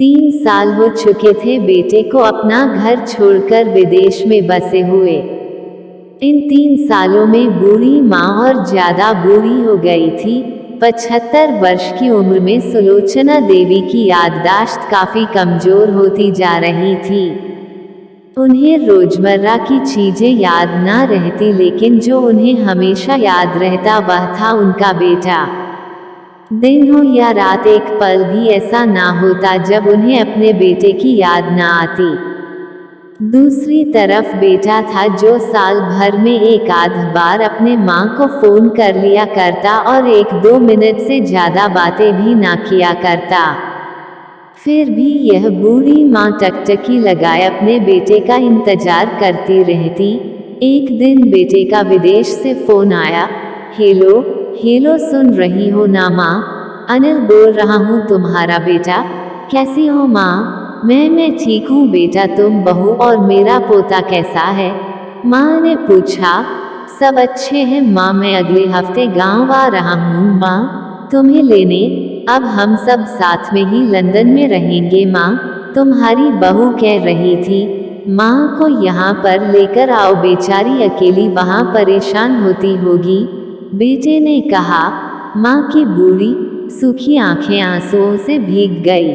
3 साल हो चुके थे बेटे को अपना घर छोड़कर विदेश में बसे हुए। इन 3 सालों में बूढ़ी माँ और ज्यादा बूढ़ी हो गई थी। 75 वर्ष की उम्र में सुलोचना देवी की याददाश्त काफी कमजोर होती जा रही थी। उन्हें रोजमर्रा की चीजें याद ना रहती, लेकिन जो उन्हें हमेशा याद रहता वह था उनका बेटा। दिन हो या रात, एक पल भी ऐसा ना होता जब उन्हें अपने बेटे की याद ना आती। दूसरी तरफ बेटा था जो साल भर में एक आध बार अपने माँ को फोन कर लिया करता और 1-2 मिनट से ज्यादा बातें भी ना किया करता। फिर भी यह बूढ़ी माँ टकटकी लगाए अपने बेटे का इंतजार करती रहती। एक दिन बेटे का विदेश से फोन आया। हेलो हेलो, सुन रही हो ना माँ? अनिल बोल रहा हूँ, तुम्हारा बेटा। कैसी हो माँ? मैं ठीक हूँ बेटा, तुम बहू और मेरा पोता कैसा है? माँ ने पूछा। सब अच्छे हैं माँ, मैं अगले हफ्ते गांव आ रहा हूँ माँ, तुम्हें लेने। अब हम सब साथ में ही लंदन में रहेंगे माँ, तुम्हारी बहू कह रही थी। माँ को यहाँ पर लेकर आओ, बेचारी अकेली वहाँ परेशान होती होगी, बेटे ने कहा। माँ की बूढ़ी सूखी आंखें आंसुओं से भीग गई।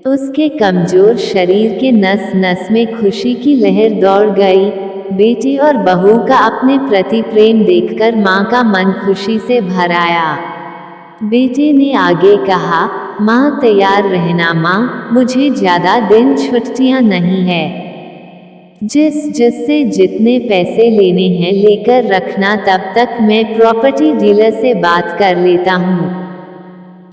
उसके कमजोर शरीर के नस नस में खुशी की लहर दौड़ गई। बेटे और बहू का अपने प्रति प्रेम देखकर माँ का मन खुशी से भर आया। बेटे ने आगे कहा, माँ तैयार रहना माँ, मुझे ज्यादा दिन छुट्टियाँ नहीं है। जिससे जितने पैसे लेने हैं लेकर रखना, तब तक मैं प्रॉपर्टी डीलर से बात कर लेता हूँ।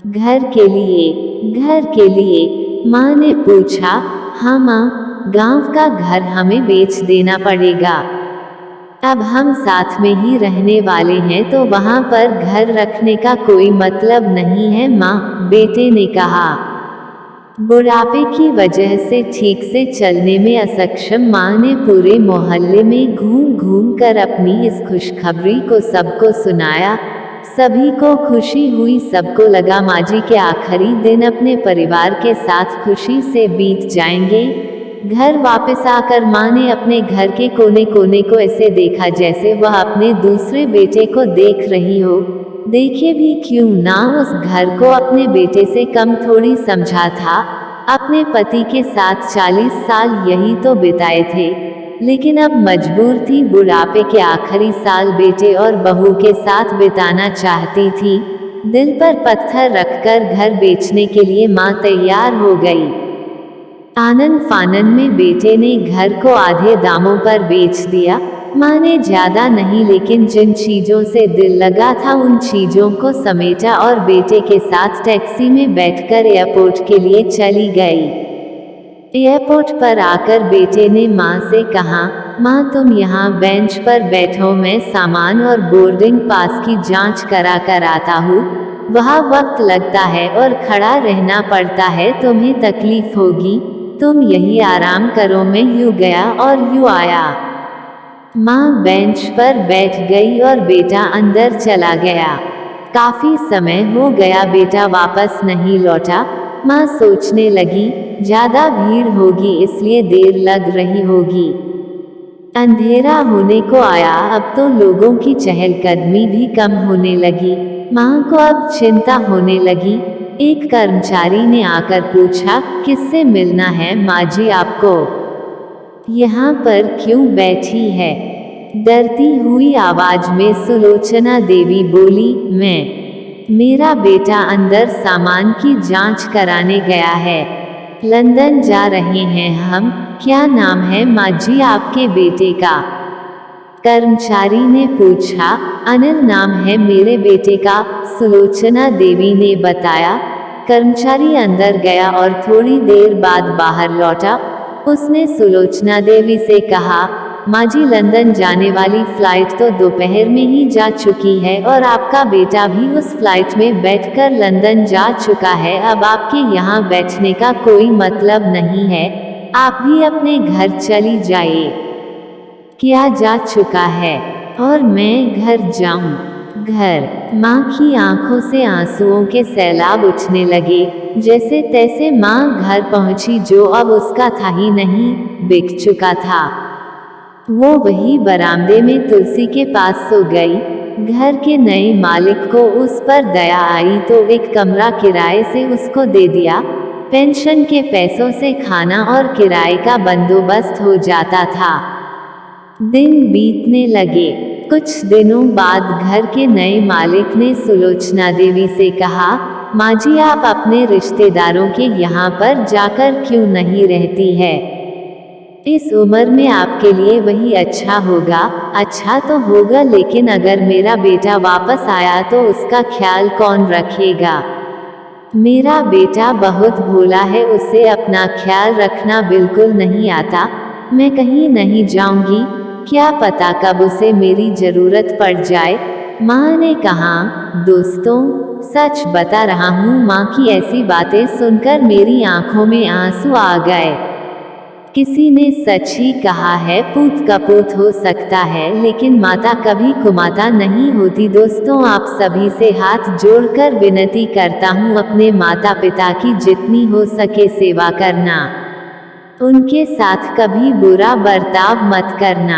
घर के लिए? माँ ने पूछा। हाँ माँ, गांव का घर हमें बेच देना पड़ेगा। अब हम साथ में ही रहने वाले हैं तो वहाँ पर घर रखने का कोई मतलब नहीं है माँ, बेटे ने कहा। बुढ़ापे की वजह से ठीक से चलने में असक्षम माँ ने पूरे मोहल्ले में घूम घूम कर अपनी इस खुशखबरी को सबको सुनाया। सभी को खुशी हुई, सबको लगा माँ जी के आखिरी दिन अपने परिवार के साथ खुशी से बीत जाएंगे। घर वापस आकर माँ ने अपने घर के कोने कोने को ऐसे देखा जैसे वह अपने दूसरे बेटे को देख रही हो। देखे भी क्यों ना, उस घर को अपने बेटे से कम थोड़ी समझा था। अपने पति के साथ 40 साल यही तो बिताए थे, लेकिन अब मजबूर थी, बुढ़ापे के आखिरी साल बेटे और बहू के साथ बिताना चाहती थी। दिल पर पत्थर रखकर घर बेचने के लिए माँ तैयार हो गई। आनन फानन में बेटे ने घर को आधे दामों पर बेच दिया। माँ ने ज्यादा नहीं, लेकिन जिन चीजों से दिल लगा था उन चीजों को समेटा और बेटे के साथ टैक्सी में बैठकर एयरपोर्ट के लिए चली गई। एयरपोर्ट पर आकर बेटे ने माँ से कहा, माँ तुम यहाँ बेंच पर बैठो, मैं सामान और बोर्डिंग पास की जांच करा कर आता हूँ। वहाँ वक्त लगता है और खड़ा रहना पड़ता है, तुम्हें तकलीफ होगी, तुम यही आराम करो। मैं यूँ गया और यूँ आया। माँ बेंच पर बैठ गई और बेटा अंदर चला गया। काफी समय हो गया बेटा वापस नहीं लौटा। माँ सोचने लगी, ज्यादा भीड़ होगी इसलिए देर लग रही होगी। अंधेरा होने को आया, अब तो लोगों की चहलकदमी भी कम होने लगी। माँ को अब चिंता होने लगी। एक कर्मचारी ने आकर पूछा, किससे मिलना है माँ जी आपको? यहाँ पर क्यों बैठी है? डरती हुई आवाज में सुलोचना देवी बोली, मेरा बेटा अंदर सामान की जांच कराने गया है। लंदन जा रहे हैं हम। क्या नाम है माँ जी आपके बेटे का? कर्मचारी ने पूछा। अनिल नाम है मेरे बेटे का, सुलोचना देवी ने बताया। कर्मचारी अंदर गया और थोड़ी देर बाद बाहर लौटा। उसने सुलोचना देवी से कहा, माँ जी लंदन जाने वाली फ्लाइट तो दोपहर में ही जा चुकी है और आपका बेटा भी उस फ्लाइट में बैठकर लंदन जा चुका है। अब आपके यहाँ बैठने का कोई मतलब नहीं है, आप भी अपने घर चली जाइए। क्या जा चुका है और मैं घर जाऊं? घर। माँ की आंखों से आंसुओं के सैलाब उठने लगे। जैसे तैसे माँ घर पहुंची, जो अब उसका था ही नहीं, बिक चुका था। वो वही बरामदे में तुलसी के पास सो गई। घर के नए मालिक को उस पर दया आई तो एक कमरा किराए से उसको दे दिया। पेंशन के पैसों से खाना और किराए का बंदोबस्त हो जाता था। दिन बीतने लगे। कुछ दिनों बाद घर के नए मालिक ने सुलोचना देवी से कहा, माँ जी, आप अपने रिश्तेदारों के यहाँ पर जाकर क्यों नहीं रहती है? इस उम्र में आपके लिए वही अच्छा होगा। अच्छा तो होगा, लेकिन अगर मेरा बेटा वापस आया तो उसका ख्याल कौन रखेगा? मेरा बेटा बहुत भोला है, उसे अपना ख्याल रखना बिल्कुल नहीं आता। मैं कहीं नहीं जाऊंगी, क्या पता कब उसे मेरी जरूरत पड़ जाए। माँ ने कहा। दोस्तों, सच बता रहा हूँ, माँ की ऐसी बातें सुनकर मेरी आंखों में आंसू आ गए। किसी ने सच ही कहा है, पूत कपूत हो सकता है, लेकिन माता कभी कुमाता नहीं होती। दोस्तों, आप सभी से हाथ जोड़कर विनती करता हूँ, अपने माता पिता की जितनी हो सके सेवा करना। उनके साथ कभी बुरा बर्ताव मत करना।